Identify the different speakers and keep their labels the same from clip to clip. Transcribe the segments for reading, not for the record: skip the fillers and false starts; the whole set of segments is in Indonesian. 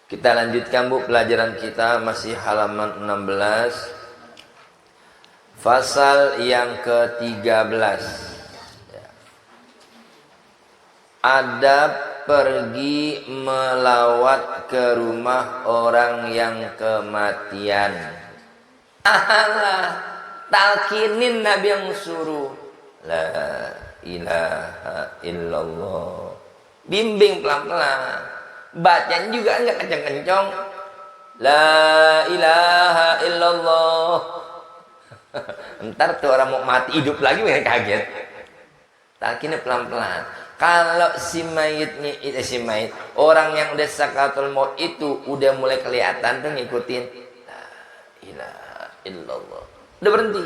Speaker 1: Kita lanjutkan Bu pelajaran kita, masih halaman 16. Fasal yang ke-13. Adab pergi melawat ke rumah orang yang kematian. Alah, talkinin Nabi yang suruh. La ilaha illallah. Bimbing pelan-pelan. Bacanya juga enggak kencang-kencang. La ilaha illallah. Ntar tuh orang mau mati hidup lagi mereka kaget. Talkinnya pelan-pelan. Kalau si mayitnya orang yang udah sakaratul maut itu udah mulai kelihatan tuh ngikutin la ilaha illallah. Udah berhenti.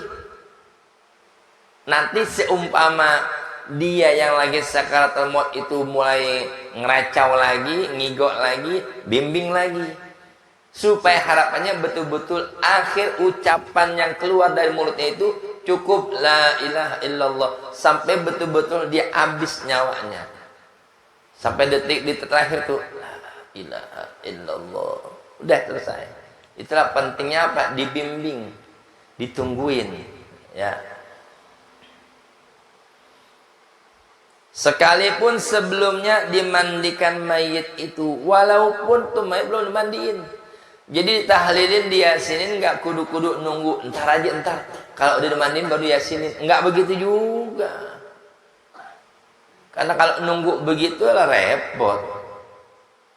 Speaker 1: Nanti seumpama dia yang lagi sakaratul maut itu mulai ngeracau lagi, ngigok lagi, bimbing lagi. Supaya harapannya betul-betul akhir ucapan yang keluar dari mulutnya itu cukup la ilaha illallah, sampai betul-betul dia habis nyawanya, sampai detik terakhir tuh la ilaha illallah, udah selesai. Itulah pentingnya apa? Dibimbing, ditungguin ya. Sekalipun sebelumnya dimandikan mayit itu, walaupun tuh mayit belum dimandiin, jadi tahlilin diyasinin, nggak kudu-kudu nunggu entar aja, entar kalau udah dimandiin baru yasinin, nggak begitu juga. Karena kalau nunggu begitu lah repot.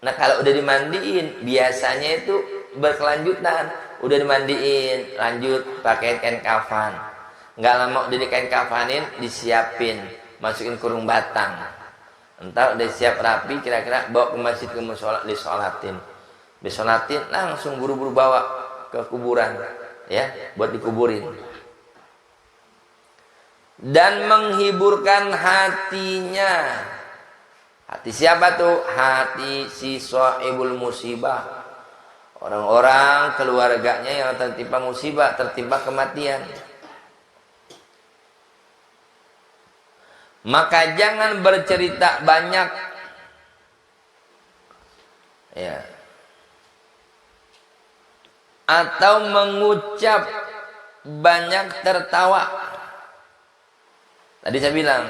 Speaker 1: Nah kalau udah dimandiin biasanya itu berkelanjutan. Udah dimandiin lanjut pakai kain kafan, nggak lama udah di kain kafanin, disiapin, masukin kurung batang, entar udah siap rapi, kira-kira bawa ke masjid, ke musola, disolatin, langsung buru-buru bawa ke kuburan ya, buat dikuburin. Dan menghiburkan hatinya. Hati siapa tuh? Hati si sahibul musibah, orang-orang keluarganya yang tertimpa musibah, tertimpa kematian. Maka jangan bercerita banyak ya, atau mengucap banyak tertawa. Tadi saya bilang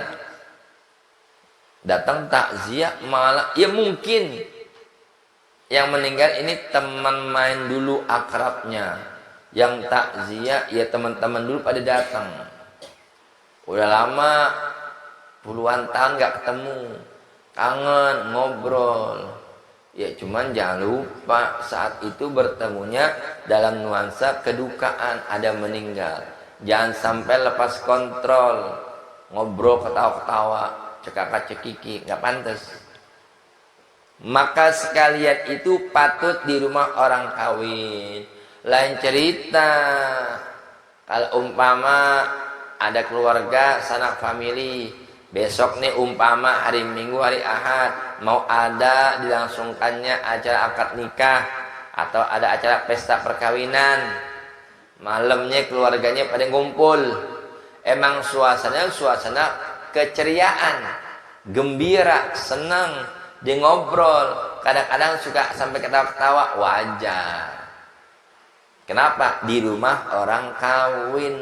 Speaker 1: datang takziah malah ya mungkin yang meninggal ini teman main dulu akrabnya, yang takziah ya teman-teman dulu pada datang, udah lama puluhan tahun nggak ketemu, kangen ngobrol ya. Cuman jangan lupa saat itu bertemunya dalam nuansa kedukaan, ada meninggal. Jangan sampai lepas kontrol, ngobrol ketawa-ketawa, cekak-cekiki, nggak pantas. Maka sekalian itu patut di rumah orang kawin. Lain cerita kalau umpama ada keluarga sanak famili, besok nih umpama hari Minggu, hari Ahad mau ada dilangsungkannya acara akad nikah atau ada acara pesta perkawinan, malamnya keluarganya pada ngumpul. Emang suasana keceriaan, gembira, senang, dia ngobrol, kadang-kadang suka sampai ketawa-ketawa, wajar. Kenapa? Di rumah orang kawin.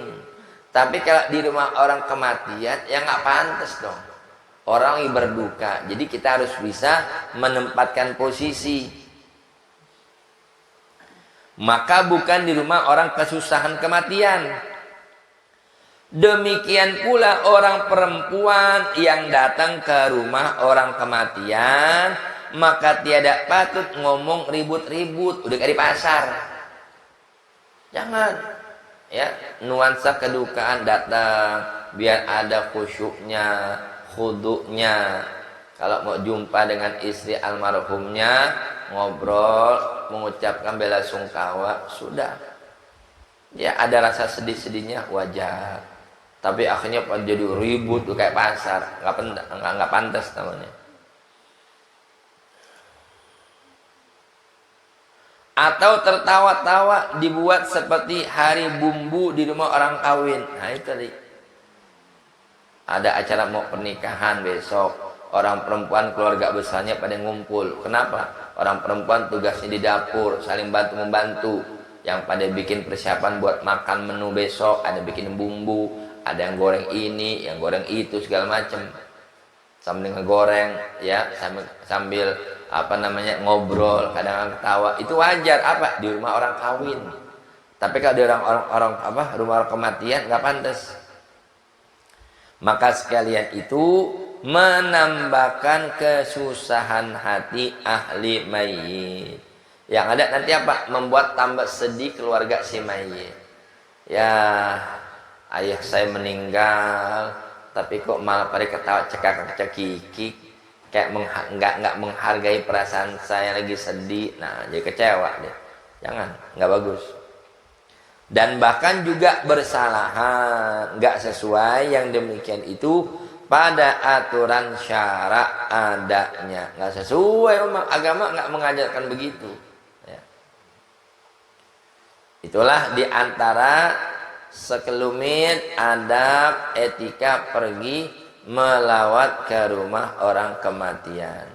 Speaker 1: Tapi kalau di rumah orang kematian ya nggak pantas dong. Orang yang berduka. Jadi kita harus bisa menempatkan posisi. Maka bukan di rumah orang kesusahan kematian. Demikian pula orang perempuan yang datang ke rumah orang kematian, maka tiada patut ngomong ribut-ribut, udah kayak di pasar. Jangan ya, nuansa kedukaan datang biar ada khusyuknya, khuduknya. Kalau mau jumpa dengan istri almarhumnya, ngobrol, mengucapkan bela sungkawa, sudah ya, ada rasa sedih-sedihnya wajar. Tapi akhirnya jadi ribut kayak pasar, nggak pantas namanya. Atau tertawa-tawa dibuat seperti hari bumbu di rumah orang kawin. Nah itu tadi. Ada acara mau pernikahan besok, orang perempuan keluarga besarnya pada ngumpul. Kenapa? orang perempuan tugasnya di dapur, saling bantu membantu. Yang pada bikin persiapan buat makan menu besok, ada bikin bumbu, ada yang goreng ini, yang goreng itu segala macam. Sambil ngegoreng ya, sambil apa namanya ngobrol, kadang ketawa. Itu wajar apa di rumah orang kawin. Tapi kalau di orang apa rumah orang kematian nggak pantas. Maka sekalian itu menambahkan kesusahan hati ahli mayit. Yang ada nanti apa? Membuat tambah sedih keluarga si mayit. Ya, ayah saya meninggal, tapi kok malah pada ketawa cekak-cekikik, kayak nggak menghargai perasaan saya lagi sedih. Nah, jadi kecewa deh. Jangan, nggak bagus. Dan bahkan juga bersalahan, nggak sesuai yang demikian itu pada aturan syarak adanya, nggak sesuai, agama nggak mengajarkan begitu. Ya. Itulah diantara sekelumit adab etika pergi melawat ke rumah orang kematian.